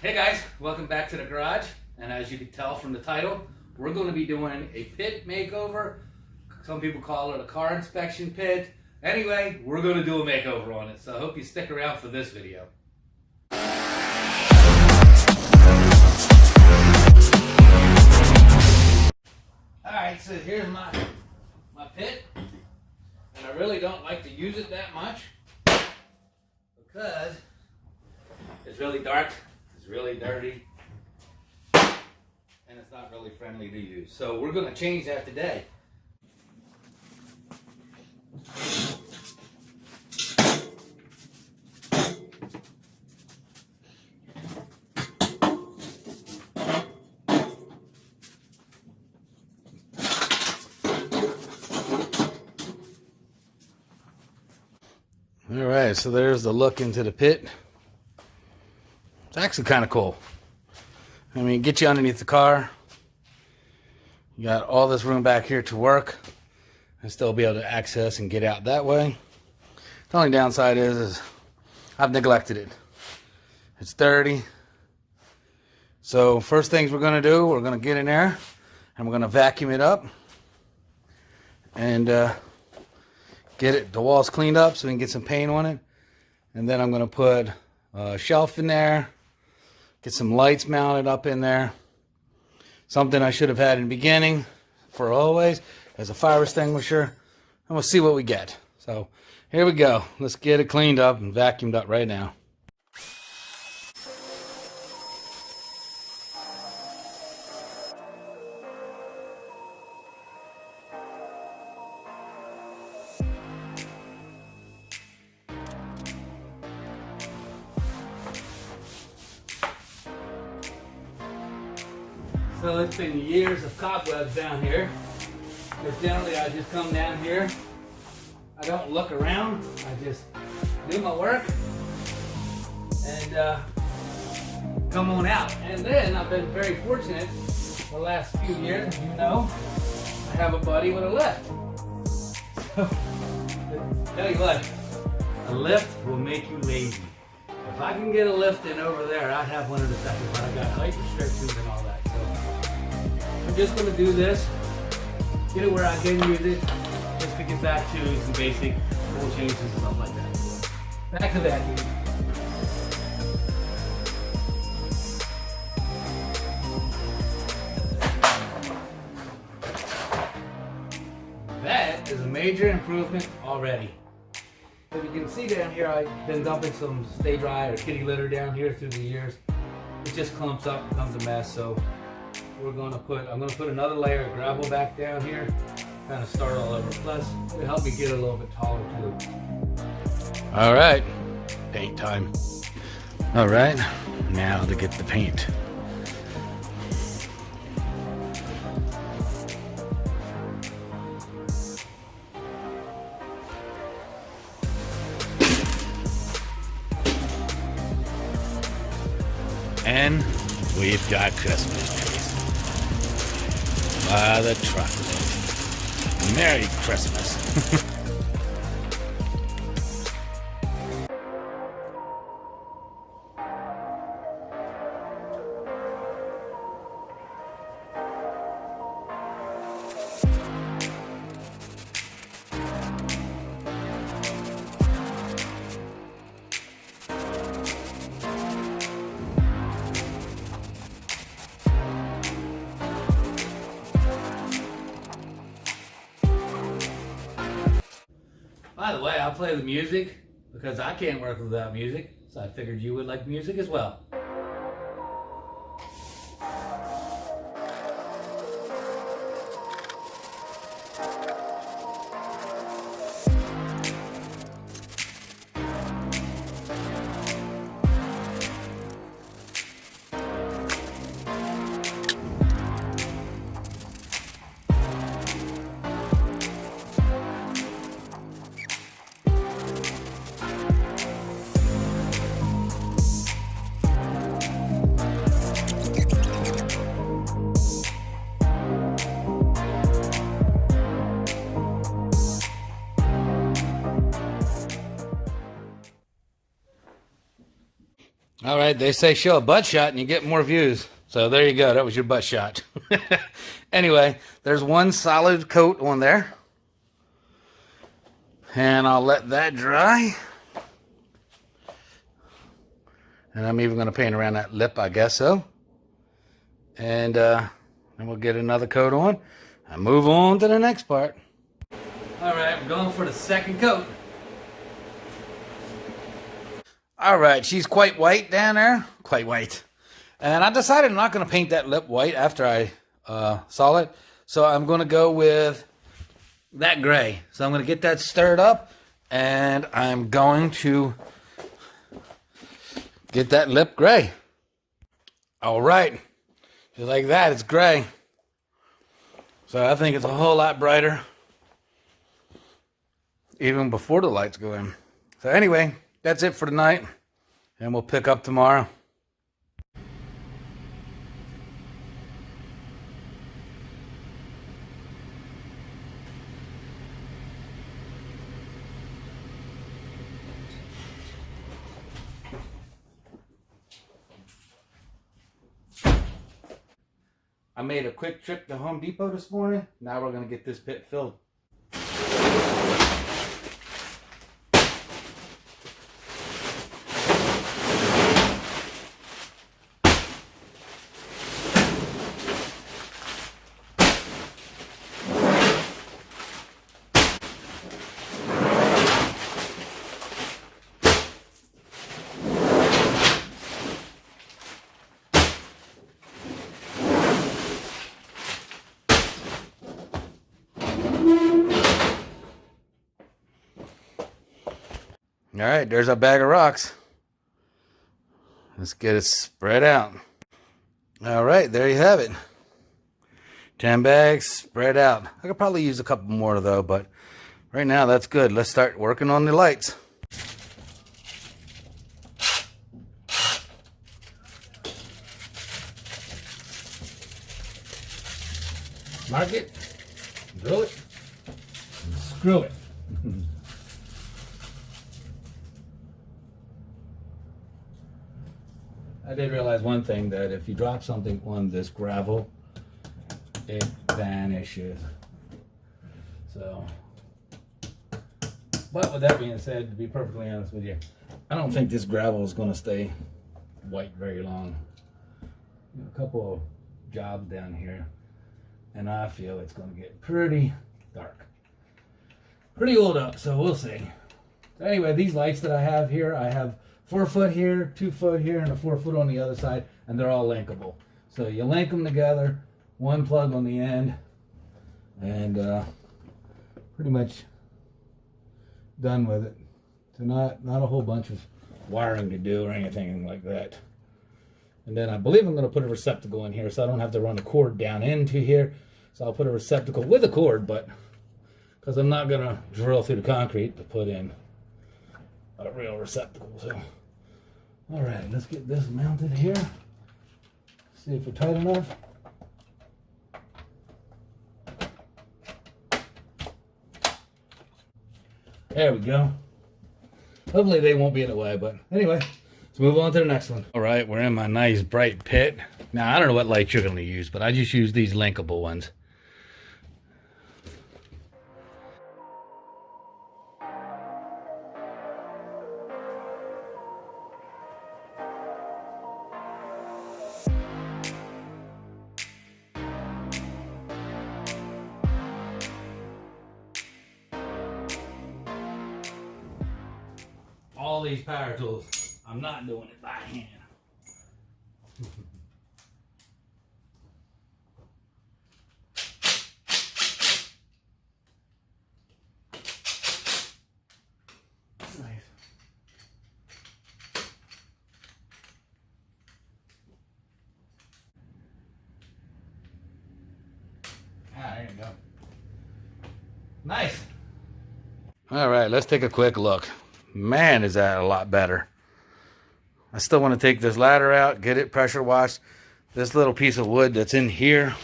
Hey guys, welcome back to the garage. And as you can tell from the title, we're going to be doing a pit makeover. Some people call it a car inspection pit. Anyway, we're going to do a makeover on it. So I hope you stick around for this video. Alright, so here's my pit. And I really don't like to use it that much because it's really dark. It's really dirty, and it's not really friendly to use. So we're going to change that today. All right, so there's the look into the pit. It's actually kind of cool. I mean, get you underneath the car. You got all this room back here to work and still be able to access and get out that way. The only downside is I've neglected it. It's dirty. So first things we're going to do, we're going to get in there and we're going to vacuum it up and get the walls cleaned up so we can get some paint on it. And then I'm going to put a shelf in there. Get some lights mounted up in there. Something I should have had in the beginning for always as a fire extinguisher. And we'll see what we get. So here we go. Let's get it cleaned up and vacuumed up right now. So it's been years of cobwebs down here. Because generally I just come down here. I don't look around. I just do my work and come on out. And then I've been very fortunate the last few years, as you know, I have a buddy with a lift. So, tell you what, a lift will make you lazy. If I can get a lift in over there, I'd have one in a second, but I got height restrictions and all that. I'm just going to do this, get it where I can use it, just to get back to some basic oil changes and stuff like that. So, back to that. That is a major improvement already. If you can see down here, I've been dumping some stay dry or kitty litter down here through the years. It just clumps up, becomes a mess. So I'm going to put another layer of gravel back down here, kind of start all over. Plus, it'll help me get a little bit taller too. All right, paint time. All right, now to get the paint. And we've got Christmas trees. By the truckload. Merry Christmas. By the way, I'll play the music because I can't work without music, so I figured you would like music as well. right, they say show a butt shot and you get more views. So there you go. That was your butt shot. Anyway, there's one solid coat on there. And I'll let that dry. And I'm even going to paint around that lip, I guess so. And then we'll get another coat on and move on to the next part. All right, we're going for the second coat. All right, she's quite white down there. Quite white. And I decided I'm not going to paint that lip white after I saw it. So I'm going to go with that gray. So I'm going to get that stirred up. And I'm going to get that lip gray. All right. Just like that, it's gray. So I think it's a whole lot brighter. Even before the lights go in. So anyway, that's it for tonight. And we'll pick up tomorrow. I made a quick trip to Home Depot this morning. Now we're going to get this pit filled. All right, there's our bag of rocks. Let's get it spread out. All right, there you have it. 10 bags spread out. I could probably use a couple more though, but right now that's good. Let's start working on the lights. Mark it, drill it, and screw it. I did realize one thing, that if you drop something on this gravel, it vanishes. So, but with that being said, to be perfectly honest with you, I don't think this gravel is going to stay white very long. A couple of jobs down here, and I feel it's going to get pretty dark. Pretty old up, so we'll see. So anyway, these lights that I have here, I have 4 foot here, 2 foot here, and a 4 foot on the other side, and they're all linkable. So you link them together, one plug on the end, and pretty much done with it. So not a whole bunch of wiring to do or anything like that. And then I believe I'm going to put a receptacle in here, so I don't have to run a cord down into here. So I'll put a receptacle with a cord, but because I'm not going to drill through the concrete to put in a real receptacle. So, all right, let's get this mounted here. See if we're tight enough. There we go. Hopefully they won't be in the way, but anyway, let's move on to the next one. All right, we're in my nice bright pit. Now, I don't know what lights you're going to use, but I just use these linkable ones. All these power tools, I'm not doing it by hand. Nice. There you go. Nice. All right, let's take a quick look. Man, is that a lot better. I still want to take this ladder out, get it pressure washed. This little piece of wood that's in here,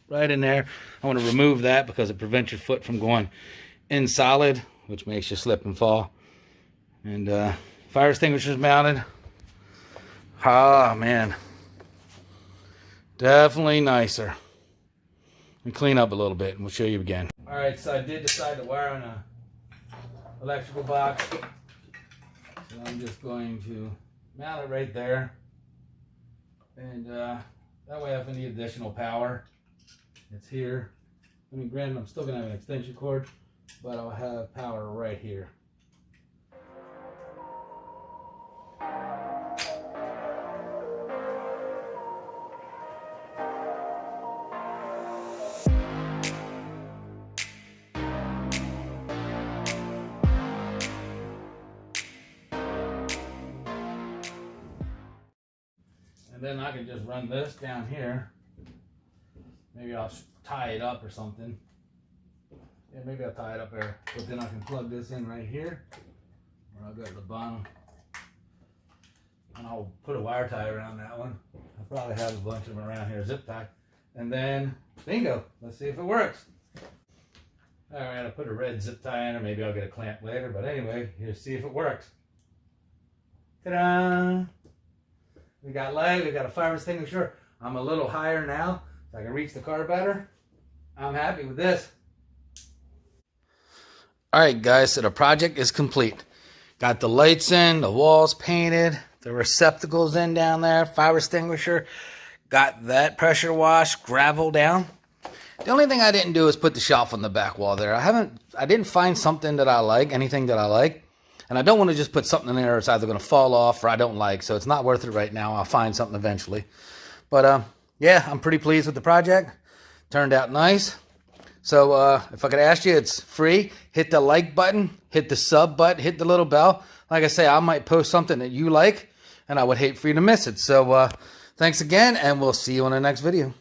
right in there, I want to remove that because it prevents your foot from going in solid, which makes you slip and fall. And fire extinguishers mounted. Ah, man. Definitely nicer. And clean up a little bit, and we'll show you again. All right, so I did decide to wire on a electrical box. So I'm just going to mount it right there. And that way if I need additional power, it's here. I mean, granted, I'm still going to have an extension cord, but I'll have power right here. And then I can just run this down here. Maybe I'll tie it up or something. Yeah, maybe I'll tie it up there. But then I can plug this in right here. Or I'll go to the bottom. And I'll put a wire tie around that one. I probably have a bunch of them around here, zip tie. And then, bingo. Let's see if it works. Alright, I'll put a red zip tie in, or maybe I'll get a clamp later. But anyway, here's see if it works. Ta-da! We got light, we got a fire extinguisher. I'm a little higher now, so I can reach the car better. I'm happy with this. Alright guys, so the project is complete. Got the lights in, the walls painted, the receptacles in down there, fire extinguisher. Got that pressure wash, gravel down. The only thing I didn't do is put the shelf on the back wall there. I didn't find something that I like, anything that I like. And I don't want to just put something in there that's either going to fall off or I don't like. So it's not worth it right now. I'll find something eventually. But yeah, I'm pretty pleased with the project. Turned out nice. So if I could ask you, it's free. Hit the like button. Hit the sub button. Hit the little bell. Like I say, I might post something that you like. And I would hate for you to miss it. So thanks again. And we'll see you on the next video.